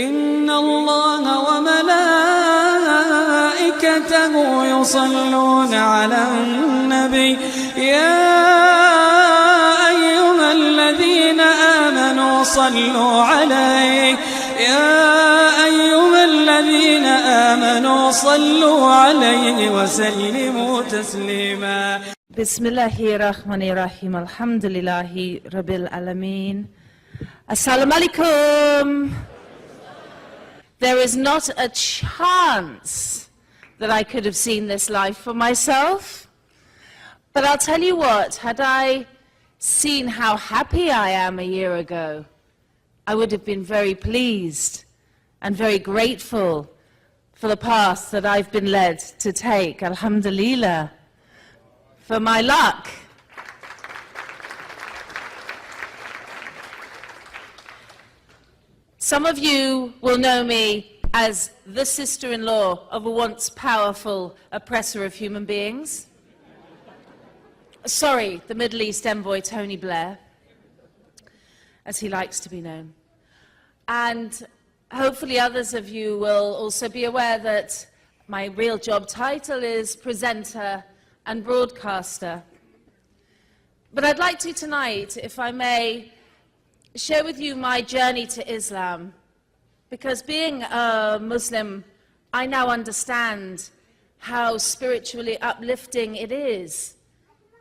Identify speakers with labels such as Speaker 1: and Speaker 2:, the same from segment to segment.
Speaker 1: إن الله وملائكته يصلون على النبي يا أيها الذين آمنوا صلوا عليه وسلموا تسليما.
Speaker 2: بسم الله الرحمن الرحيم الحمد لله رب العالمين. Assalamu alaikum. There is not a chance that I could have seen this live for myself. But I'll tell you what, had I seen how happy I am a year ago, I would have been very pleased and very grateful for the path that I've been led to take, alhamdulillah, for my luck. Some of you will know me as the sister-in-law of a once powerful oppressor of human beings. Sorry, the Middle East envoy Tony Blair, as he likes to be known. And hopefully others of you will also be aware that my real job title is presenter and broadcaster. But I'd like to tonight, if I may, share with you my journey to Islam. Because being a Muslim, I now understand how spiritually uplifting it is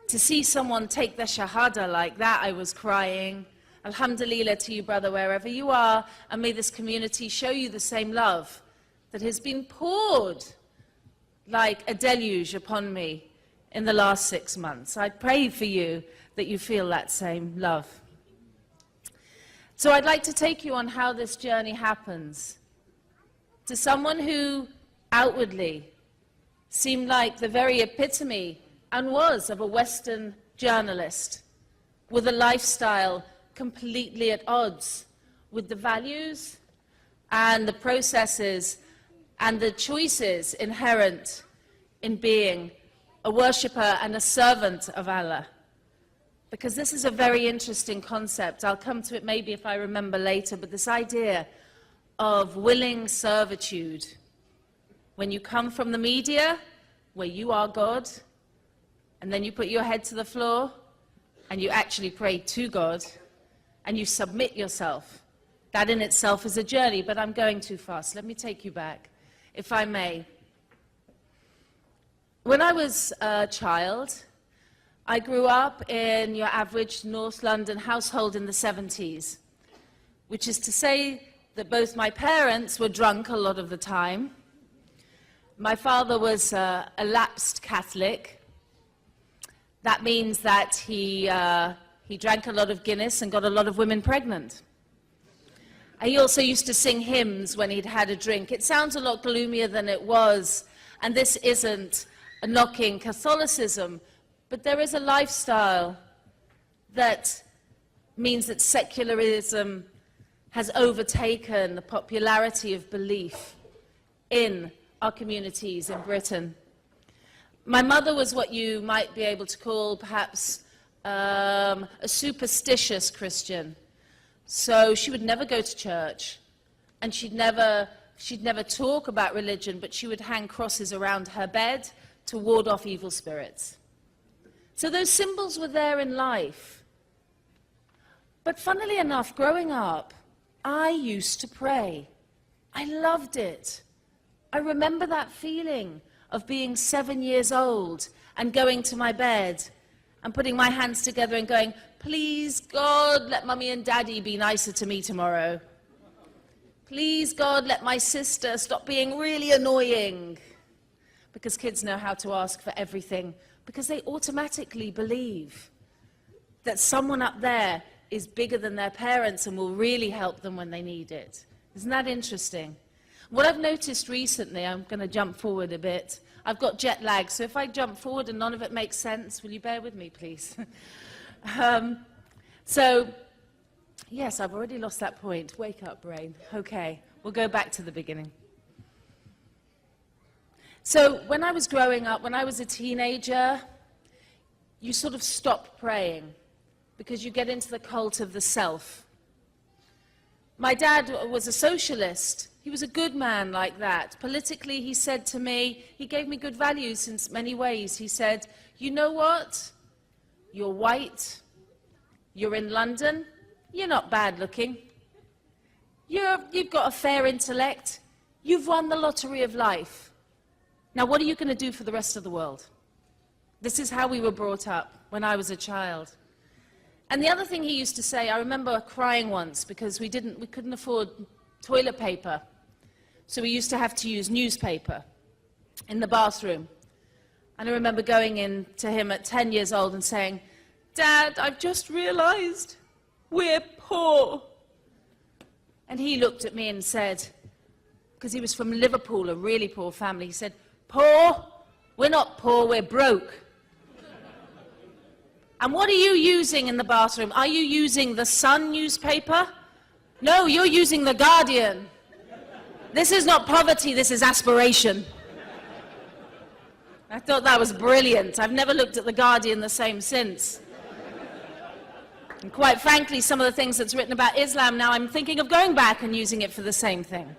Speaker 2: to see someone take their shahada like that. I was crying. Alhamdulillah to you, brother, wherever you are, and may this community show you the same love that has been poured like a deluge upon me in the last 6 months. I pray for you that you feel that same love. So I'd like to take you on how this journey happens. To someone who outwardly seemed like the very epitome and was of a Western journalist with a lifestyle completely at odds with the values and the processes and the choices inherent in being a worshipper and a servant of Allah. Because this is a very interesting concept. I'll come to it maybe if I remember later, but this idea of willing servitude. When you come from the media, where you are God, and then you put your head to the floor, and you actually pray to God, and you submit yourself. That in itself is a journey, but I'm going too fast. Let me take you back, if I may. When I was a child, I grew up in your average North London household in the 70s, which is to say that both my parents were drunk a lot of the time. My father was a lapsed Catholic. That means that he drank a lot of Guinness and got a lot of women pregnant. He also used to sing hymns when he'd had a drink. It sounds a lot gloomier than it was, and this isn't a knocking Catholicism, but there is a lifestyle that means that secularism has overtaken the popularity of belief in our communities in Britain. My mother was what you might be able to call perhaps a superstitious Christian. So she would never go to church, and she'd never talk about religion, but she would hang crosses around her bed to ward off evil spirits. So those symbols were there in life. But funnily enough, growing up, I used to pray. I loved it. I remember that feeling of being 7 years old and going to my bed and putting my hands together and going, please, God, let Mummy and Daddy be nicer to me tomorrow. Please, God, let my sister stop being really annoying. Because kids know how to ask for everything, because they automatically believe that someone up there is bigger than their parents and will really help them when they need it. Isn't that interesting? What I've noticed recently, I'm going to jump forward a bit. I've got jet lag, so if I jump forward and none of it makes sense, will you bear with me, please? So, yes, I've already lost that point. Wake up, brain. Okay, we'll go back to the beginning. So when I was growing up, when I was a teenager, you sort of stop praying because you get into the cult of the self. My dad was a socialist. He was a good man like that. Politically, he said to me, he gave me good values in many ways. He said, you know what? You're white. You're in London. You're not bad looking. You've got a fair intellect. You've won the lottery of life. Now, what are you going to do for the rest of the world? This is how we were brought up when I was a child. And the other thing he used to say, I remember crying once because we couldn't afford toilet paper. So we used to have to use newspaper in the bathroom. And I remember going in to him at 10 years old and saying, Dad, I've just realized we're poor. And he looked at me and said, because he was from Liverpool, a really poor family, he said, poor? We're not poor, we're broke. And what are you using in the bathroom? Are you using the Sun newspaper? No, you're using the Guardian. This is not poverty, this is aspiration. I thought that was brilliant. I've never looked at the Guardian the same since. And quite frankly, some of the things that's written about Islam now, I'm thinking of going back and using it for the same thing.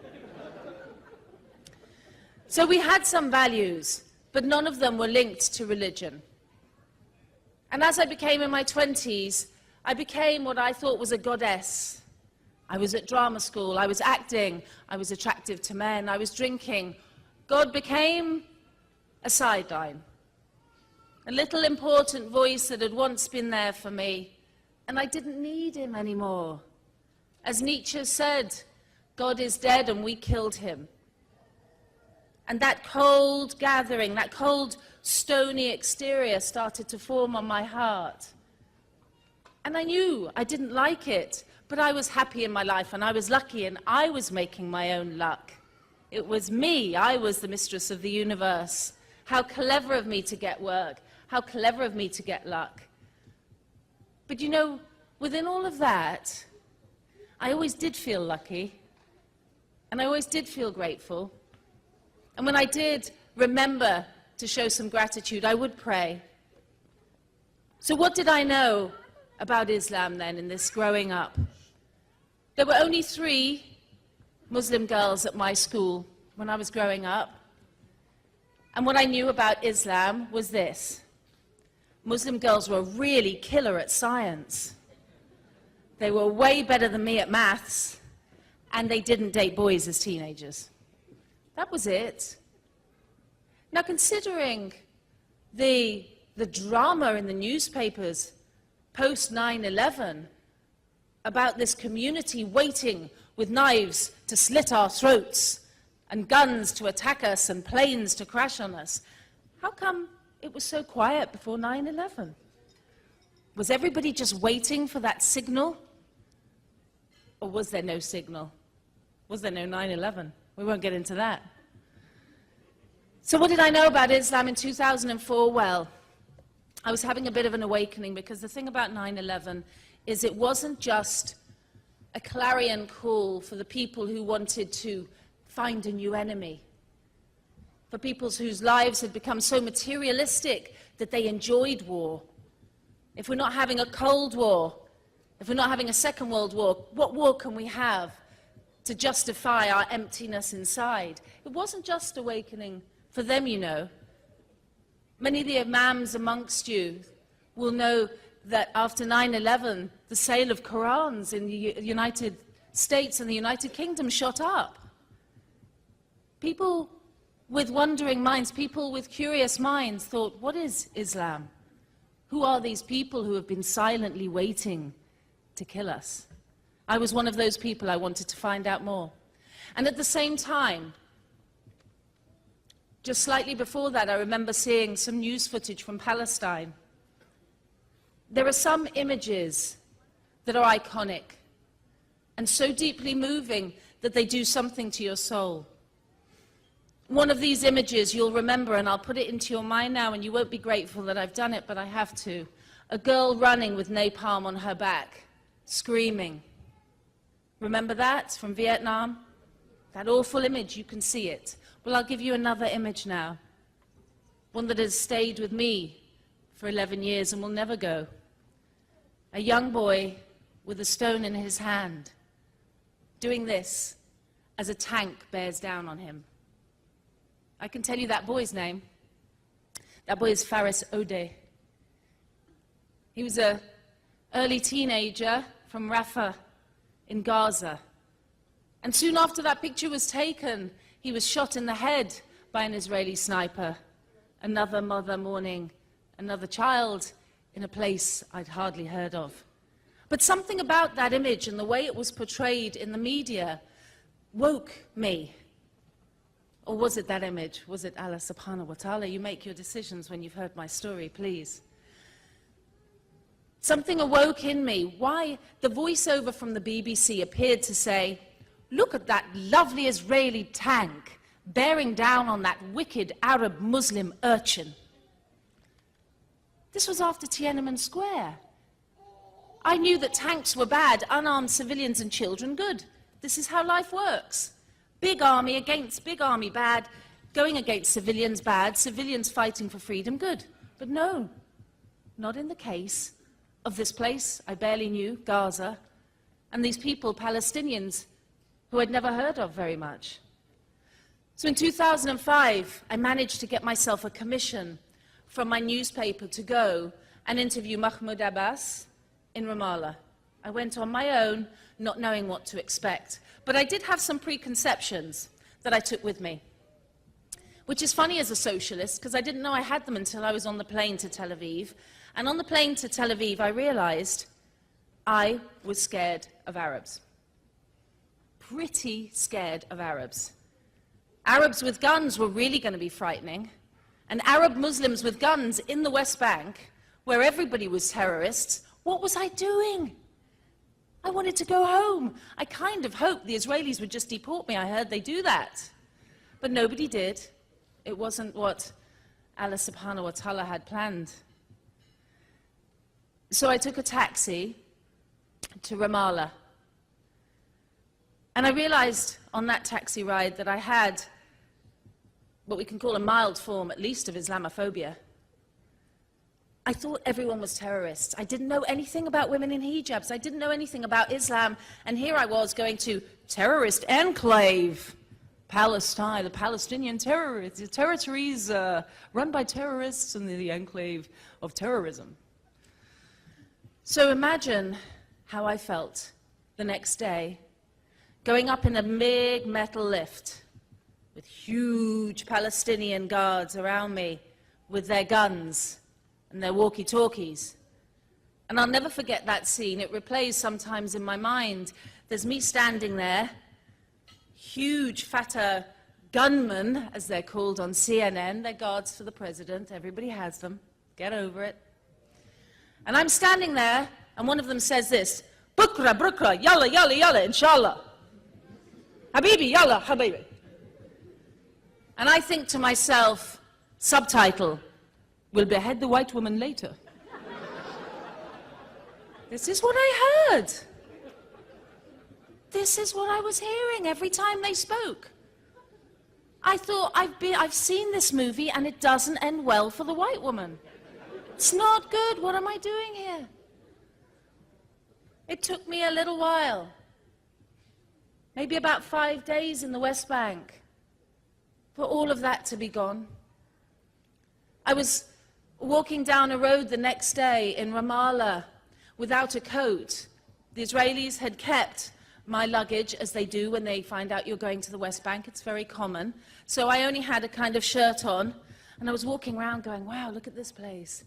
Speaker 2: So we had some values, but none of them were linked to religion. And as I became in my 20s, I became what I thought was a goddess. I was at drama school, I was acting, I was attractive to men, I was drinking. God became a sideline, a little important voice that had once been there for me, and I didn't need him anymore. As Nietzsche said, God is dead and we killed him. And that cold gathering, that cold, stony exterior started to form on my heart. And I knew I didn't like it, but I was happy in my life, and I was lucky, and I was making my own luck. It was me. I was the mistress of the universe. How clever of me to get work. How clever of me to get luck. But you know, within all of that, I always did feel lucky, and I always did feel grateful. And when I did remember to show some gratitude, I would pray. So what did I know about Islam then in this growing up? There were only 3 Muslim girls at my school when I was growing up. And what I knew about Islam was this. Muslim girls were really killer at science. They were way better than me at maths, and they didn't date boys as teenagers. That was it. Now, considering the drama in the newspapers post 9/11 about this community waiting with knives to slit our throats and guns to attack us and planes to crash on us, how come it was so quiet before 9/11? Was everybody just waiting for that signal? Or was there no signal? Was there no 9/11? We won't get into that. So what did I know about Islam in 2004? Well, I was having a bit of an awakening, because the thing about 9/11 is it wasn't just a clarion call for the people who wanted to find a new enemy, for people whose lives had become so materialistic that they enjoyed war. If we're not having a Cold War, if we're not having a Second World War, what war can we have to justify our emptiness inside? It wasn't just awakening for them, you know. Many of the imams amongst you will know that after 9/11, the sale of Qurans in the United States and the United Kingdom shot up. People with wondering minds, people with curious minds thought, what is Islam? Who are these people who have been silently waiting to kill us? I was one of those people. I wanted to find out more. And at the same time, just slightly before that, I remember seeing some news footage from Palestine. There are some images that are iconic and so deeply moving that they do something to your soul. One of these images you'll remember, and I'll put it into your mind now, and you won't be grateful that I've done it, but I have to. A girl running with napalm on her back, screaming. Remember that from Vietnam? That awful image, you can see it. Well, I'll give you another image now, one that has stayed with me for 11 years and will never go. A young boy with a stone in his hand, doing this as a tank bears down on him. I can tell you that boy's name. That boy is Faris Ode. He was an early teenager from Rafah in Gaza. And soon after that picture was taken, he was shot in the head by an Israeli sniper. Another mother mourning another child in a place I'd hardly heard of. But something about that image and the way it was portrayed in the media woke me. Or was it that image? Was it Allah subhanahu wa ta'ala? You make your decisions when you've heard my story, please. Something awoke in me. Why the voiceover from the BBC appeared to say, look at that lovely Israeli tank bearing down on that wicked Arab Muslim urchin. This was after Tiananmen Square. I knew that tanks were bad, unarmed civilians and children good. This is how life works. Big army against big army bad, going against civilians bad, civilians fighting for freedom good. But no, not in the case of this place I barely knew, Gaza, and these people, Palestinians, who I'd never heard of very much. So in 2005, I managed to get myself a commission from my newspaper to go and interview Mahmoud Abbas in Ramallah. I went on my own, not knowing what to expect. But I did have some preconceptions that I took with me, which is funny as a socialist, because I didn't know I had them until I was on the plane to Tel Aviv. And on the plane to Tel Aviv, I realized I was scared of Arabs. Pretty scared of Arabs. Arabs with guns were really going to be frightening. And Arab Muslims with guns in the West Bank, where everybody was terrorists, what was I doing? I wanted to go home. I kind of hoped the Israelis would just deport me. I heard they do that. But nobody did. It wasn't what Allah subhanahu wa ta'ala had planned. So I took a taxi to Ramallah. And I realized on that taxi ride that I had what we can call a mild form, at least, of Islamophobia. I thought everyone was terrorists. I didn't know anything about women in hijabs. I didn't know anything about Islam. And here I was going to terrorist enclave, Palestine, the Palestinian territories run by terrorists in the enclave of terrorism. So imagine how I felt the next day, going up in a big metal lift with huge Palestinian guards around me with their guns and their walkie-talkies. And I'll never forget that scene. It replays sometimes in my mind. There's me standing there, huge Fatah gunmen, as they're called on CNN. They're guards for the president. Everybody has them. Get over it. And I'm standing there, and one of them says this, Bukra, bukra, yalla, yalla, yalla, inshallah. Habibi, yalla, habibi. And I think to myself, subtitle, we'll behead the white woman later. This is what I heard. This is what I was hearing every time they spoke. I thought, I've seen this movie and it doesn't end well for the white woman. It's not good. What am I doing here? It took me a little while, maybe about 5 days in the West Bank, for all of that to be gone. I was walking down a road the next day in Ramallah without a coat. The Israelis had kept my luggage, as they do when they find out you're going to the West Bank. It's very common. So I only had a kind of shirt on, and I was walking around going, wow, look at this place.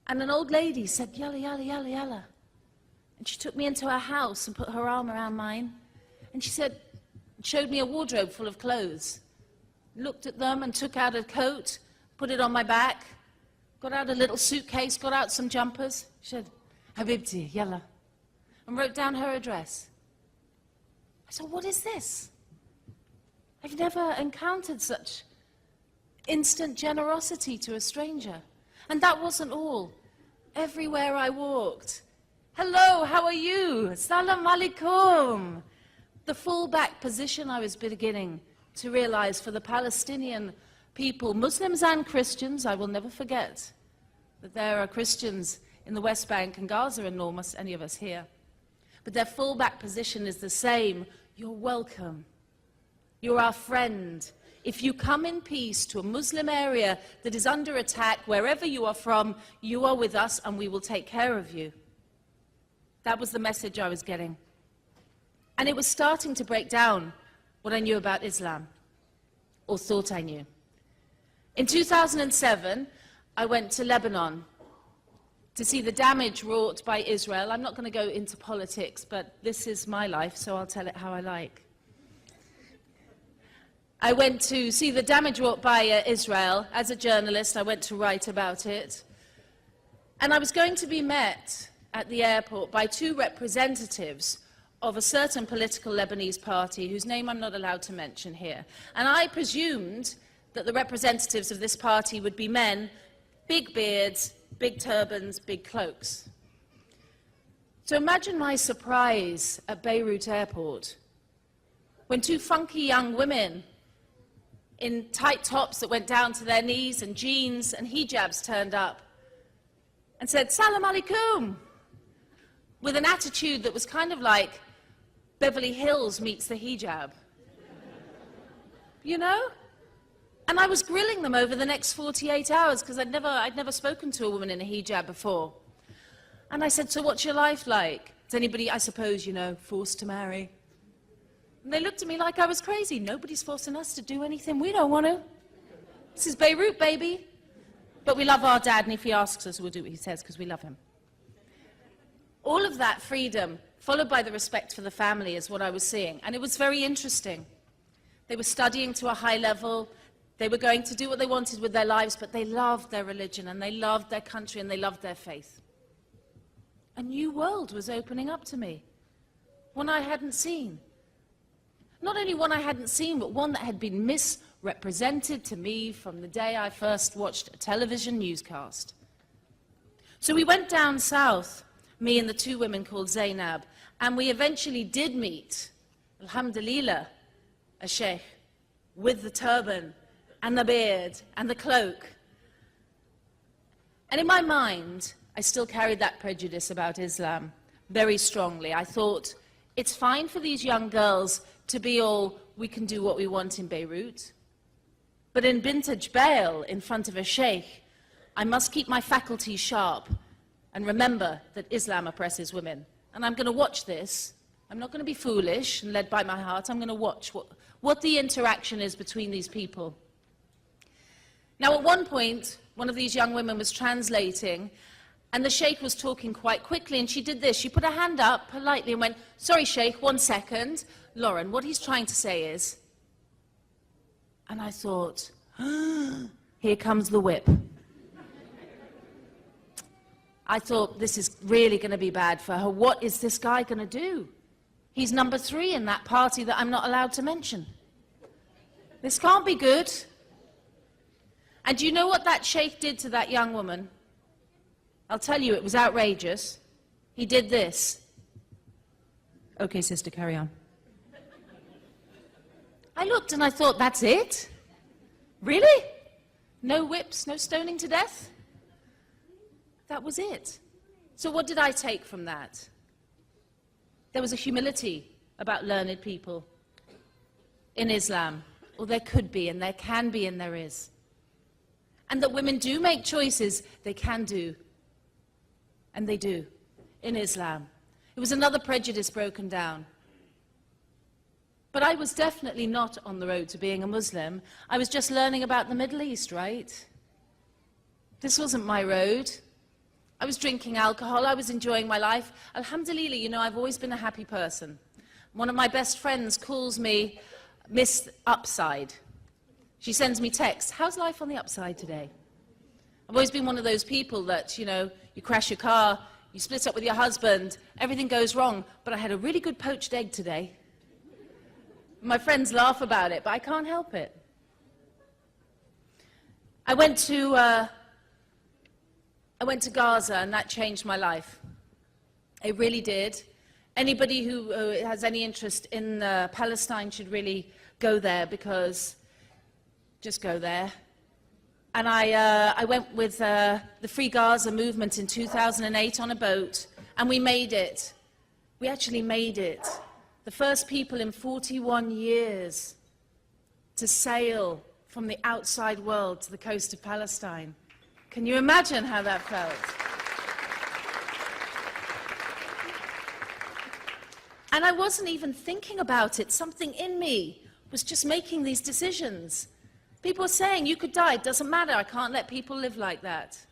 Speaker 2: And an old lady said, yalla, yalla, yalla, yalla. And she took me into her house and put her arm around mine. And she said, showed me a wardrobe full of clothes. Looked at them and took out a coat, put it on my back, got out a little suitcase, got out some jumpers. She said, Habibti, yalla. And wrote down her address. I said, what is this? I've never encountered such instant generosity to a stranger. And that wasn't all. Everywhere I walked, hello, how are you? Salam alaikum. The full-back position I was beginning to realize for the Palestinian people, Muslims and Christians. I will never forget that there are Christians in the West Bank and Gaza, enormous, any of us here. but their fallback position is the same. You're welcome. You're our friend. If you come in peace to a Muslim area that is under attack, wherever you are from, you are with us and we will take care of you. That was the message I was getting. And it was starting to break down what I knew about Islam, or thought I knew. In 2007, I went to Lebanon to see the damage wrought by Israel. I'm not going to go into politics, but this is my life, so I'll tell it how I like. I went to see the damage wrought by Israel. As a journalist, I went to write about it. And I was going to be met at the airport by two representatives of a certain political Lebanese party, whose name I'm not allowed to mention here. And I presumed that the representatives of this party would be men, big beards, big turbans, big cloaks. So imagine my surprise at Beirut airport when two funky young women in tight tops that went down to their knees and jeans and hijabs turned up and said, "Salam alaikum," with an attitude that was kind of like Beverly Hills meets the hijab. You know? And I was grilling them over the next 48 hours because I'd never spoken to a woman in a hijab before. And I said, "So what's your life like? Is anybody, I suppose, you know, forced to marry?" And they looked at me like I was crazy. Nobody's forcing us to do anything we don't want to. This is Beirut, baby. But we love our dad, and if he asks us, we'll do what he says because we love him. All of that freedom, followed by the respect for the family, is what I was seeing. And it was very interesting. They were studying to a high level. They were going to do what they wanted with their lives, but they loved their religion, and they loved their country, and they loved their faith. A new world was opening up to me, one I hadn't seen. Not only one I hadn't seen, but one that had been misrepresented to me from the day I first watched a television newscast. So we went down south, me and the two women called Zainab, and we eventually did meet, alhamdulillah, a sheikh with the turban and the beard and the cloak. And in my mind, I still carried that prejudice about Islam very strongly. I thought, it's fine for these young girls to be all, we can do what we want in Beirut. But in Bint Jbail, in front of a sheikh, I must keep my faculties sharp and remember that Islam oppresses women. And I'm going to watch this. I'm not going to be foolish and led by my heart. I'm going to watch what the interaction is between these people. Now, at one point, one of these young women was translating, and the sheikh was talking quite quickly, and she did this. She put her hand up politely and went, "Sorry, sheikh, 1 second. Lauren, what he's trying to say is..." And I thought, here comes the whip. I thought, this is really going to be bad for her. What is this guy going to do? He's number 3 in that party that I'm not allowed to mention. This can't be good. And do you know what that sheikh did to that young woman? I'll tell you, it was outrageous. He did this. "Okay, sister, carry on." I looked and I thought, that's it? Really? No whips, no stoning to death? That was it. So what did I take from that? There was a humility about learned people in Islam, or there could be, and there can be, and there is. And that women do make choices, they can do, and they do, in Islam. It was another prejudice broken down. But I was definitely not on the road to being a Muslim. I was just learning about the Middle East, right? This wasn't my road. I was drinking alcohol, I was enjoying my life. Alhamdulillah, you know, I've always been a happy person. One of my best friends calls me Miss Upside. She sends me texts, "How's life on the upside today?" I've always been one of those people that, you know, you crash your car, you split up with your husband, everything goes wrong, but I had a really good poached egg today. My friends laugh about it, but I can't help it. I went to Gaza, and that changed my life. It really did. Anybody who has any interest in Palestine should really go there, because just go there. And I went with the Free Gaza movement in 2008 on a boat, and we made it. We actually made it. The first people in 41 years to sail from the outside world to the coast of Palestine. Can you imagine how that felt? And I wasn't even thinking about it. Something in me was just making these decisions. People were saying, you could die, it doesn't matter, I can't let people live like that.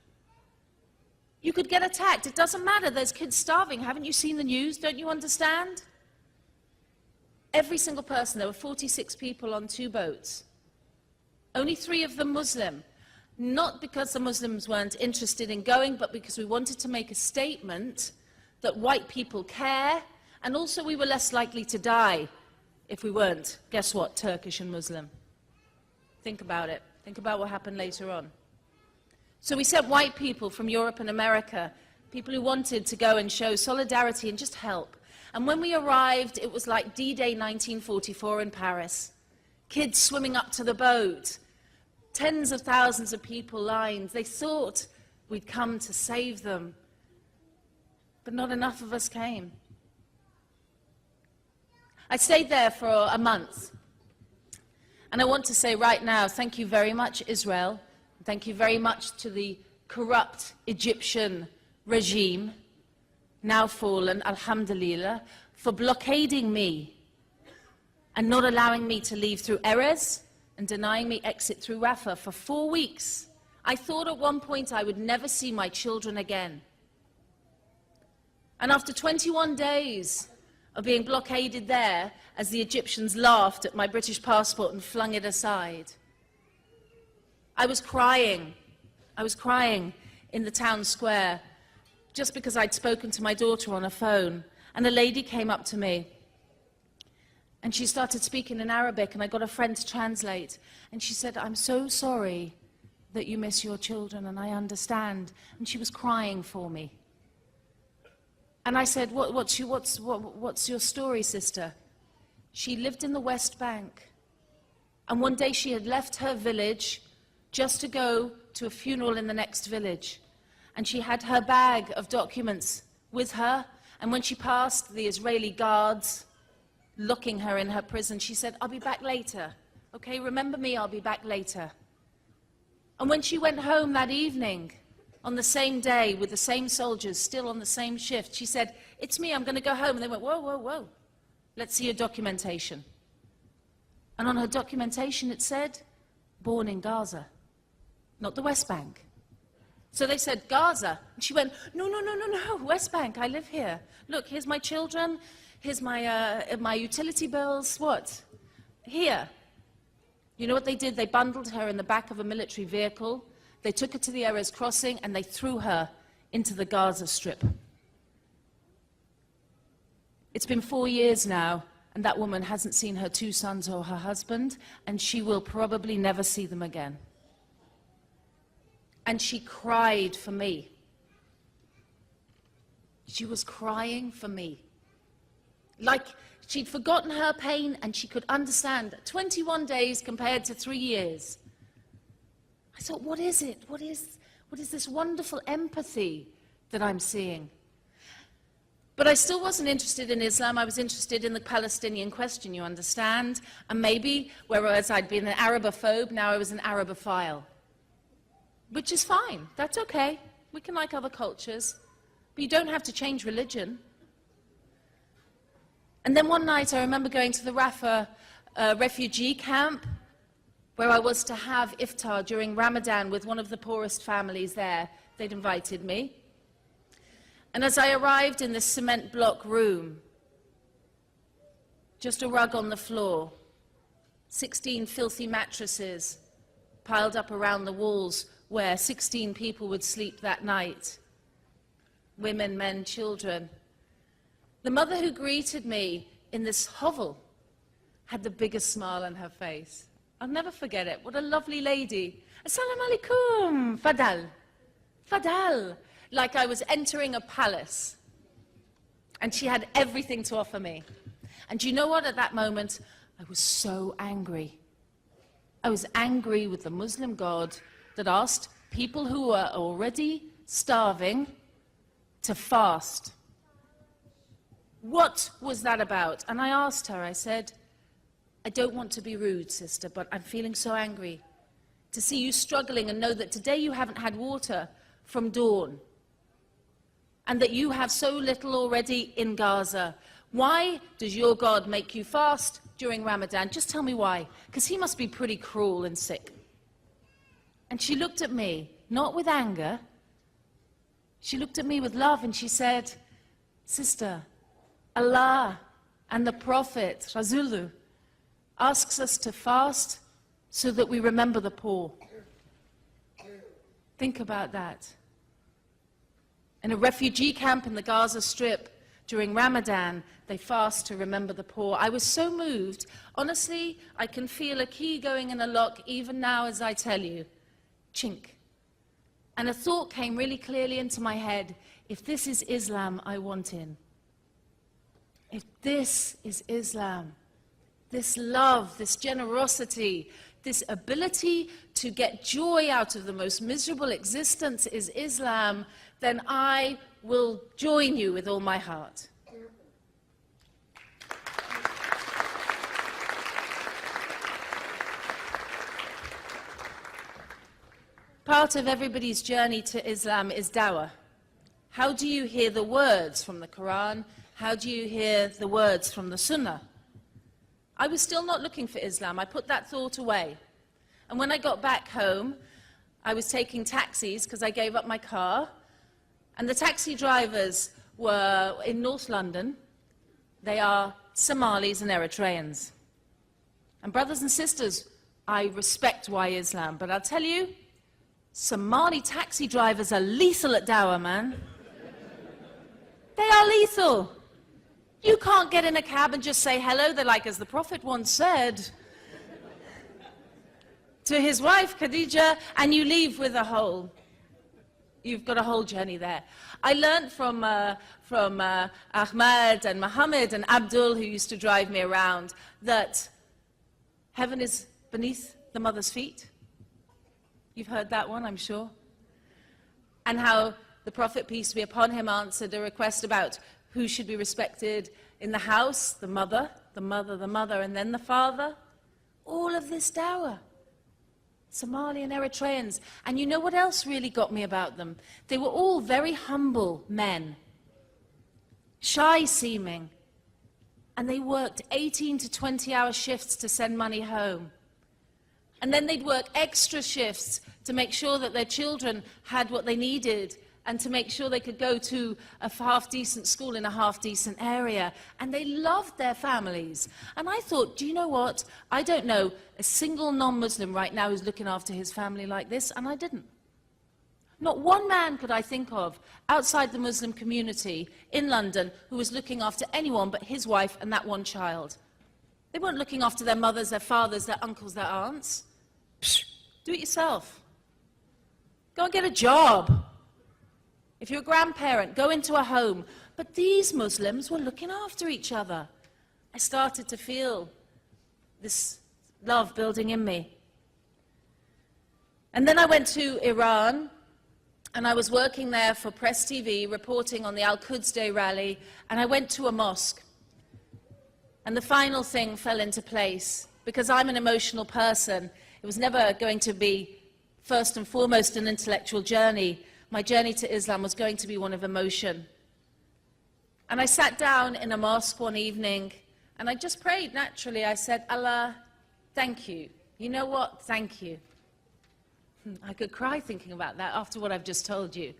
Speaker 2: You could get attacked, it doesn't matter, there's kids starving, haven't you seen the news, don't you understand? Every single person, there were 46 people on 2 boats. Only 3 of them Muslim. Not because the Muslims weren't interested in going, but because we wanted to make a statement that white people care, and also we were less likely to die if we weren't, guess what, Turkish and Muslim. Think about it. Think about what happened later on. So we sent white people from Europe and America, people who wanted to go and show solidarity and just help. And when we arrived, it was like D-Day 1944 in Paris. Kids swimming up to the boat, tens of thousands of people lined. They thought we'd come to save them, but not enough of us came. I stayed there for a month. And I want to say right now, thank you very much, Israel. Thank you very much to the corrupt Egyptian regime, now fallen, alhamdulillah, for blockading me and not allowing me to leave through Erez and denying me exit through Rafah for 4 weeks. I thought at one point I would never see my children again. And after 21 days of being blockaded there, as the Egyptians laughed at my British passport and flung it aside, I was crying. I was crying in the town square just because I'd spoken to my daughter on a phone, and a lady came up to me and she started speaking in Arabic, and I got a friend to translate, and she said, "I'm so sorry that you miss your children, and I understand." And she was crying for me. And I said, what's your story, sister? She lived in the West Bank, and one day she had left her village just to go to a funeral in the next village. And she had her bag of documents with her, and when she passed the Israeli guards looking her in her prison, she said, "I'll be back later. Okay, remember me, I'll be back later." And when she went home that evening, on the same day, with the same soldiers, still on the same shift, she said, "It's me, I'm going to go home." And they went, "Whoa, whoa, whoa, let's see your documentation." And on her documentation it said, "Born in Gaza," not the West Bank. So they said, "Gaza." And she went, "No, no, no, no, no, West Bank, I live here. Look, here's my children, here's my utility bills, what? Here." You know what they did? They bundled her in the back of a military vehicle, they took her to the Erez crossing, and they threw her into the Gaza Strip. It's been 4 years now, and that woman hasn't seen her 2 sons or her husband, and she will probably never see them again. And she cried for me. She was crying for me. Like she'd forgotten her pain and she could understand. 21 days compared to 3 years. I thought, what is it? What is this wonderful empathy that I'm seeing? But I still wasn't interested in Islam. I was interested in the Palestinian question, you understand? And maybe, whereas I'd been an Arabophobe, now I was an Arabophile. Which is fine. That's okay. We can like other cultures. But you don't have to change religion. And then one night I remember going to the Rafah refugee camp, where I was to have iftar during Ramadan with one of the poorest families there. They'd invited me. And as I arrived in this cement block room, just a rug on the floor, 16 filthy mattresses piled up around the walls where 16 people would sleep that night, women, men, children. The mother who greeted me in this hovel had the biggest smile on her face. I'll never forget it. What a lovely lady. Assalamu alaikum, Fadal. Fadal. Like I was entering a palace. And she had everything to offer me. And do you know what? At that moment, I was so angry. I was angry with the Muslim God that asked people who were already starving to fast. What was that about? And I asked her, I said, I don't want to be rude, sister, but I'm feeling so angry to see you struggling and know that today you haven't had water from dawn and that you have so little already in Gaza. Why does your God make you fast during Ramadan? Just tell me why, because he must be pretty cruel and sick. And she looked at me, not with anger. She looked at me with love and she said, sister, Allah and the Prophet, Rasul, asks us to fast so that we remember the poor. Think about that. In a refugee camp in the Gaza Strip, during Ramadan, they fast to remember the poor. I was so moved. Honestly, I can feel a key going in a lock even now as I tell you. Chink. And a thought came really clearly into my head. If this is Islam, I want in. If this is Islam, this love, this generosity, this ability to get joy out of the most miserable existence is Islam, then I will join you with all my heart. Part of everybody's journey to Islam is dawah. How do you hear the words from the Quran? How do you hear the words from the Sunnah? I was still not looking for Islam. I put that thought away. And when I got back home, I was taking taxis because I gave up my car. And the taxi drivers were in North London. They are Somalis and Eritreans. And brothers and sisters, I respect why Islam, but I'll tell you, Somali taxi drivers are lethal at dawah, man. They are lethal. You can't get in a cab and just say hello. They're like, as the Prophet once said to his wife, Khadija, and you leave with a hole. You've got a whole journey there. I learned from Ahmad and Muhammad and Abdul, who used to drive me around, that heaven is beneath the mother's feet. You've heard that one, I'm sure. And how the Prophet, peace be upon him, answered a request about who should be respected in the house, the mother, and then the father. All of this dawah. Somali and Eritreans. And you know what else really got me about them? They were all very humble men, shy seeming, and they worked 18 to 20-hour shifts to send money home. And then they'd work extra shifts to make sure that their children had what they needed and to make sure they could go to a half-decent school in a half-decent area. And they loved their families. And I thought, do you know what? I don't know a single non-Muslim right now who's looking after his family like this, and I didn't. Not one man could I think of outside the Muslim community in London who was looking after anyone but his wife and that one child. They weren't looking after their mothers, their fathers, their uncles, their aunts. Psh, do it yourself. Go and get a job. If you're a grandparent, go into a home. But these Muslims were looking after each other. I started to feel this love building in me. And then I went to Iran, and I was working there for Press TV, reporting on the Al-Quds Day rally, and I went to a mosque. And the final thing fell into place. Because I'm an emotional person, it was never going to be, first and foremost, an intellectual journey. My journey to Islam was going to be one of emotion. And I sat down in a mosque one evening, and I just prayed naturally. I said, Allah, thank you. You know what? Thank you. I could cry thinking about that after what I've just told you.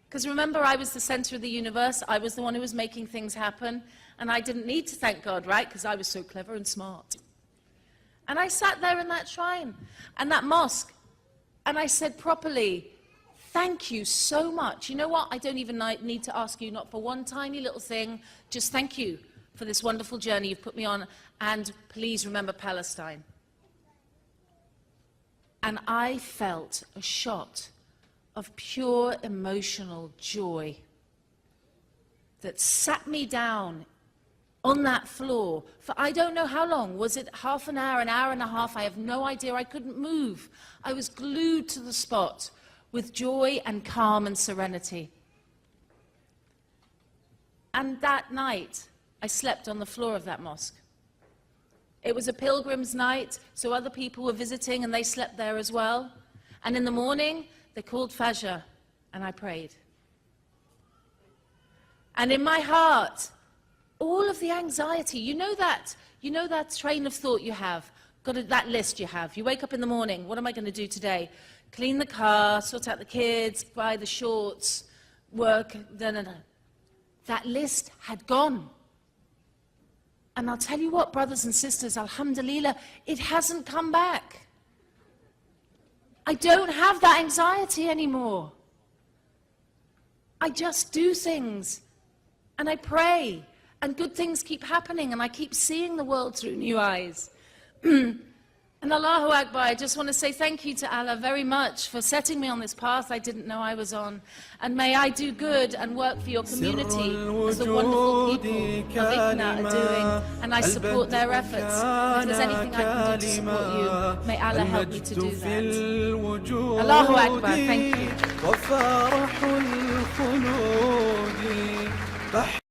Speaker 2: Because remember, I was the center of the universe. I was the one who was making things happen. And I didn't need to thank God, right? Because I was so clever and smart. And I sat there in that shrine and that mosque. And I said properly, thank you so much. You know what? I don't even need to ask you, not for one tiny little thing. Just thank you for this wonderful journey you've put me on. And please remember Palestine. And I felt a shot of pure emotional joy that sat me down on that floor for I don't know how long. Was it half an hour and a half? I have no idea. I couldn't move. I was glued to the spot with joy and calm and serenity. And that night, I slept on the floor of that mosque. It was a pilgrim's night, so other people were visiting and they slept there as well. And in the morning, they called Fajr, and I prayed. And in my heart, all of the anxiety, you know that train of thought you have, that list you have. You wake up in the morning, what am I going to do today? Clean the car, sort out the kids, buy the shorts, work, That list had gone. And I'll tell you what, brothers and sisters, alhamdulillah, it hasn't come back. I don't have that anxiety anymore. I just do things, and I pray, and good things keep happening, and I keep seeing the world through new eyes. And Allahu Akbar, I just want to say thank you to Allah very much for setting me on this path I didn't know I was on. And may I do good and work for your community as the wonderful people of ICNA are doing. And I support their efforts. If there's anything I can do to support you, may Allah help me to do that. Allahu Akbar, thank you.